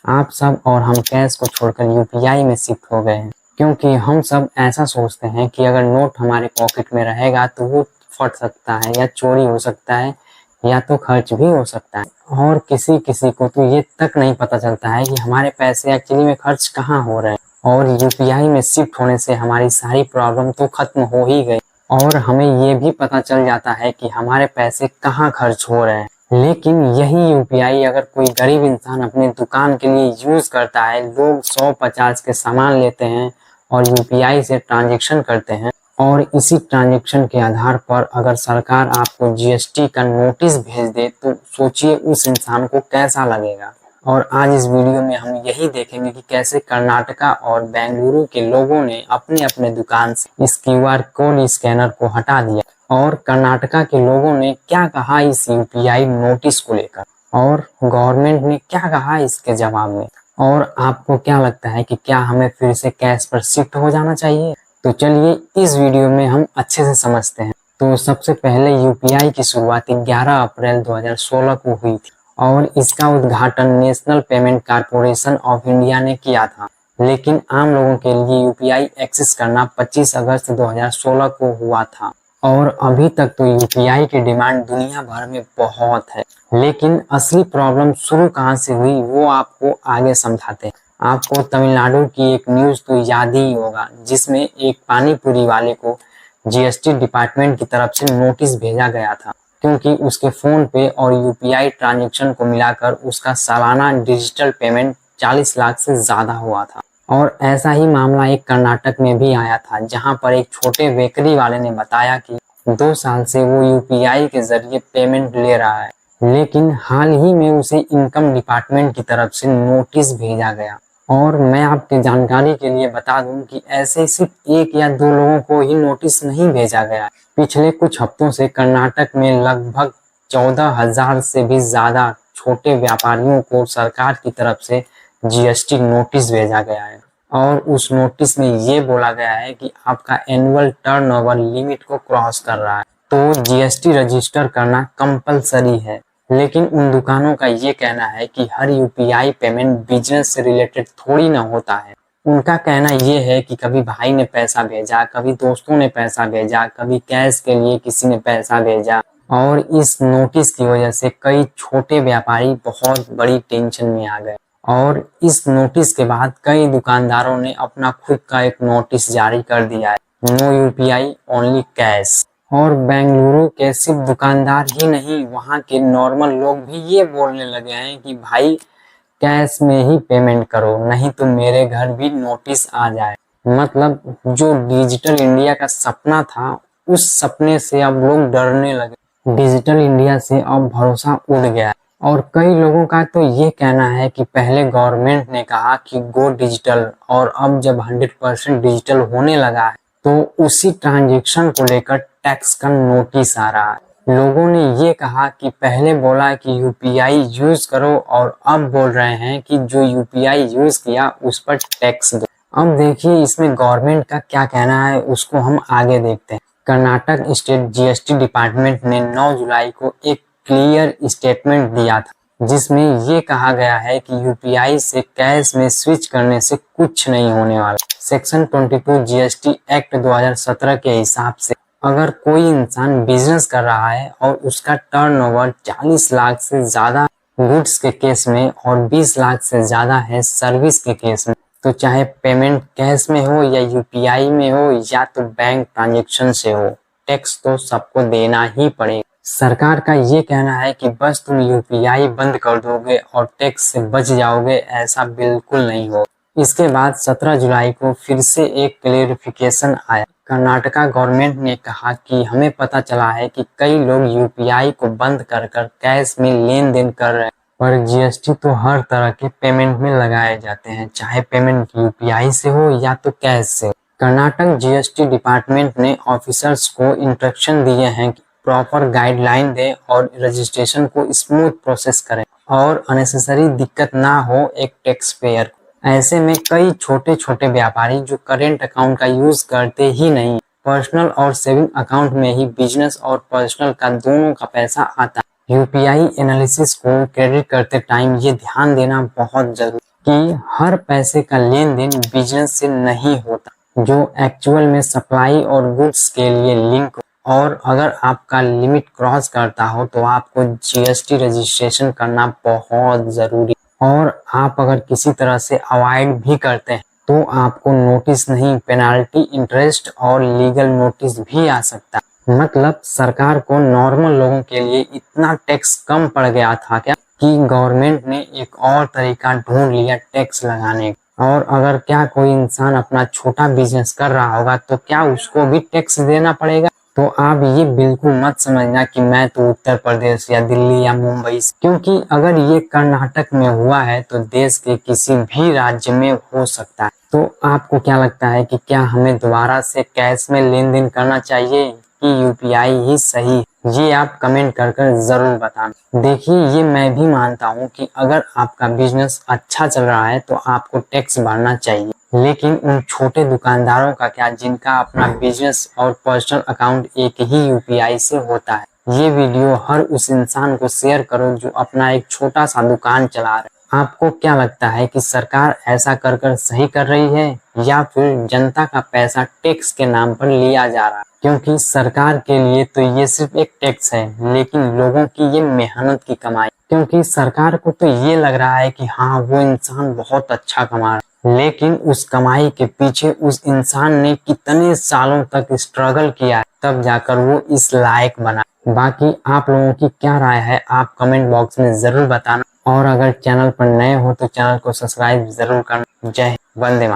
आप सब और हम कैश को छोड़कर यूपीआई में शिफ्ट हो गए हैं, क्योंकि हम सब ऐसा सोचते हैं कि अगर नोट हमारे पॉकेट में रहेगा तो वो फट सकता है या चोरी हो सकता है या तो खर्च भी हो सकता है। और किसी किसी को तो ये तक नहीं पता चलता है कि हमारे पैसे एक्चुअली में खर्च कहाँ हो रहे हैं। और यूपीआई में शिफ्ट होने से हमारी सारी प्रॉब्लम तो खत्म हो ही गई और हमें ये भी पता चल जाता है कि हमारे पैसे कहाँ खर्च हो रहे हैं। लेकिन यही यूपीआई अगर कोई गरीब इंसान अपने दुकान के लिए यूज करता है, लोग 100-50 के सामान लेते हैं और यूपीआई से ट्रांजैक्शन करते हैं और इसी ट्रांजैक्शन के आधार पर अगर सरकार आपको जीएसटी का नोटिस भेज दे तो सोचिए उस इंसान को कैसा लगेगा। और आज इस वीडियो में हम यही देखेंगे कि कैसे कर्नाटका और बेंगलुरु के लोगों ने अपने अपने दुकान से इस क्यूआर कोड स्कैनर को हटा दिया और कर्नाटका के लोगों ने क्या कहा इस यूपीआई नोटिस को लेकर और गवर्नमेंट ने क्या कहा इसके जवाब में। और आपको क्या लगता है कि क्या हमें फिर से कैश पर शिफ्ट हो जाना चाहिए? तो चलिए इस वीडियो में हम अच्छे से समझते हैं। तो सबसे पहले यूपीआई की शुरुआत 11 अप्रैल 2016 को हुई थी और इसका उद्घाटन national payment corporation of India ने किया था। लेकिन आम लोगों के लिए यूपीआई एक्सेस करना 25 अगस्त 2016 को हुआ था और अभी तक तो यूपीआई की डिमांड दुनिया भर में बहुत है। लेकिन असली प्रॉब्लम शुरू कहाँ से हुई वो आपको आगे समझाते हैं। आपको तमिलनाडु की एक न्यूज़ तो याद ही होगा जिसमें एक पानी पूरी वाले को जीएसटी डिपार्टमेंट की तरफ से नोटिस भेजा गया था क्योंकि उसके फोन पे और यूपीआई ट्रांजैक्शन को मिलाकर उसका सालाना डिजिटल पेमेंट 40 लाख से ज्यादा हुआ था। और ऐसा ही मामला एक कर्नाटक में भी आया था जहां पर एक छोटे बेकरी वाले ने बताया कि 2 साल से वो यूपीआई के जरिए पेमेंट ले रहा है, लेकिन हाल ही में उसे इनकम डिपार्टमेंट की तरफ से नोटिस भेजा गया। और मैं आपकी जानकारी के लिए बता दूं कि ऐसे सिर्फ 1 या 2 लोगों को ही नोटिस नहीं भेजा गया। पिछले कुछ हफ्तों से कर्नाटक में लगभग 14,000 से भी ज्यादा छोटे व्यापारियों को सरकार की तरफ से जीएसटी नोटिस भेजा गया है और उस नोटिस में ये बोला गया है कि आपका एनुअल टर्नओवर लिमिट को क्रॉस कर रहा है तो जीएसटी रजिस्टर करना कंपलसरी है। लेकिन उन दुकानों का ये कहना है कि हर यूपीआई पेमेंट बिजनेस से रिलेटेड थोड़ी ना होता है। उनका कहना ये है कि कभी भाई ने पैसा भेजा, कभी दोस्तों ने पैसा भेजा, कभी कैश के लिए किसी ने पैसा भेजा और इस नोटिस की वजह से कई छोटे व्यापारी बहुत बड़ी टेंशन में आ गए। और इस नोटिस के बाद कई दुकानदारों ने अपना खुद का एक नोटिस जारी कर दिया है, नो यूपीआई ओनली कैश। और बेंगलुरु के सिर्फ दुकानदार ही नहीं, वहाँ के नॉर्मल लोग भी ये बोलने लगे हैं कि भाई कैश में ही पेमेंट करो नहीं तो मेरे घर भी नोटिस आ जाए। मतलब जो डिजिटल इंडिया का सपना था उस सपने से अब लोग डरने लगे। डिजिटल इंडिया से अब भरोसा उड़ गया और कई लोगों का तो ये कहना है कि पहले गवर्नमेंट ने कहा कि गो डिजिटल और अब जब 100% डिजिटल होने लगा है तो उसी ट्रांजैक्शन को लेकर टैक्स का नोटिस आ रहा है। लोगों ने ये कहा कि पहले बोला कि यूपीआई यूज करो और अब बोल रहे हैं कि जो यूपीआई यूज किया उस पर टैक्स दो। अब देखिए इसमें गवर्नमेंट का क्या कहना है उसको हम आगे देखते हैं। कर्नाटक स्टेट जीएसटी डिपार्टमेंट ने 9 जुलाई को एक क्लियर स्टेटमेंट दिया था जिसमें ये कहा गया है कि यूपीआई से कैश में स्विच करने से कुछ नहीं होने वाला। सेक्शन 22 जीएसटी एक्ट 2017 के हिसाब से अगर कोई इंसान बिजनेस कर रहा है और उसका टर्नओवर 40 लाख से ज्यादा गुड्स के केस में और 20 लाख से ज्यादा है सर्विस के केस में, तो चाहे पेमेंट कैश में हो या यूपीआई में हो या तो बैंक ट्रांजैक्शन से हो, टैक्स तो सबको देना ही पड़ेगा। सरकार का ये कहना है कि बस तुम यूपीआई बंद कर दोगे और टैक्स से बच जाओगे, ऐसा बिल्कुल नहीं हो। इसके बाद 17 जुलाई को फिर से एक क्लेरिफिकेशन आया। कर्नाटका गवर्नमेंट ने कहा कि हमें पता चला है कि कई लोग यूपीआई को बंद कर कैश में लेन देन कर रहे हैं, पर जीएसटी तो हर तरह के पेमेंट में लगाए जाते हैं, चाहे पेमेंट यूपीआई से हो या तो कैश से हो। कर्नाटक जीएसटी डिपार्टमेंट ने ऑफिसर्स को इंस्ट्रक्शन दिए हैं कि प्रॉपर गाइडलाइन दें और रजिस्ट्रेशन को स्मूथ प्रोसेस करें और अननेसेसरी दिक्कत ना हो एक टैक्स पेयर। ऐसे में कई छोटे छोटे व्यापारी जो करेंट अकाउंट का यूज करते ही नहीं, पर्सनल और सेविंग अकाउंट में ही बिजनेस और पर्सनल का दोनों का पैसा आता है। यूपीआई एनालिसिस को क्रेडिट करते टाइम ये ध्यान देना बहुत जरूरी। कि हर पैसे का लेन देन बिजनेस से नहीं होता, जो एक्चुअल में सप्लाई और गुड्स के लिए लिंक। और अगर आपका लिमिट क्रॉस करता हो तो आपको जीएसटी रजिस्ट्रेशन करना बहुत जरूरी। और आप अगर किसी तरह से अवॉइड भी करते हैं तो आपको नोटिस नहीं, पेनाल्टी, इंटरेस्ट और लीगल नोटिस भी आ सकता है। मतलब सरकार को नॉर्मल लोगों के लिए इतना टैक्स कम पड़ गया था क्या कि गवर्नमेंट ने एक और तरीका ढूंढ लिया टैक्स लगाने का। और अगर क्या कोई इंसान अपना छोटा बिजनेस कर रहा होगा तो क्या उसको भी टैक्स देना पड़ेगा? तो आप ये बिल्कुल मत समझना कि मैं तो उत्तर प्रदेश या दिल्ली या मुंबई से, क्योंकि अगर ये कर्नाटक में हुआ है तो देश के किसी भी राज्य में हो सकता है। तो आपको क्या लगता है कि क्या हमें दोबारा से कैश में लेन देन करना चाहिए कि यूपीआई ही सही? ये आप कमेंट कर जरूर बताना। देखिए, ये मैं भी मानता हूँ कि अगर आपका बिजनेस अच्छा चल रहा है तो आपको टैक्स भरना चाहिए, लेकिन उन छोटे दुकानदारों का क्या जिनका अपना बिजनेस और पर्सनल अकाउंट एक ही यूपीआई से होता है? ये वीडियो हर उस इंसान को शेयर करो जो अपना एक छोटा सा दुकान चला रहा है। आपको क्या लगता है कि सरकार ऐसा कर सही कर रही है या फिर जनता का पैसा टैक्स के नाम पर लिया जा रहा है? क्योंकि सरकार के लिए तो ये सिर्फ एक टैक्स है, लेकिन लोगों की ये मेहनत की कमाई। क्योंकि सरकार को तो ये लग रहा है कि हाँ, वो इंसान बहुत अच्छा कमा रहा है, लेकिन उस कमाई के पीछे उस इंसान ने कितने सालों तक स्ट्रगल किया है, तब जाकर वो इस लायक बना। बाकी आप लोगों की क्या राय है, आप कमेंट बॉक्स में जरूर बताना। और अगर चैनल पर नए हो तो चैनल को सब्सक्राइब जरूर करना। जय हिंद, वंदे मातरम।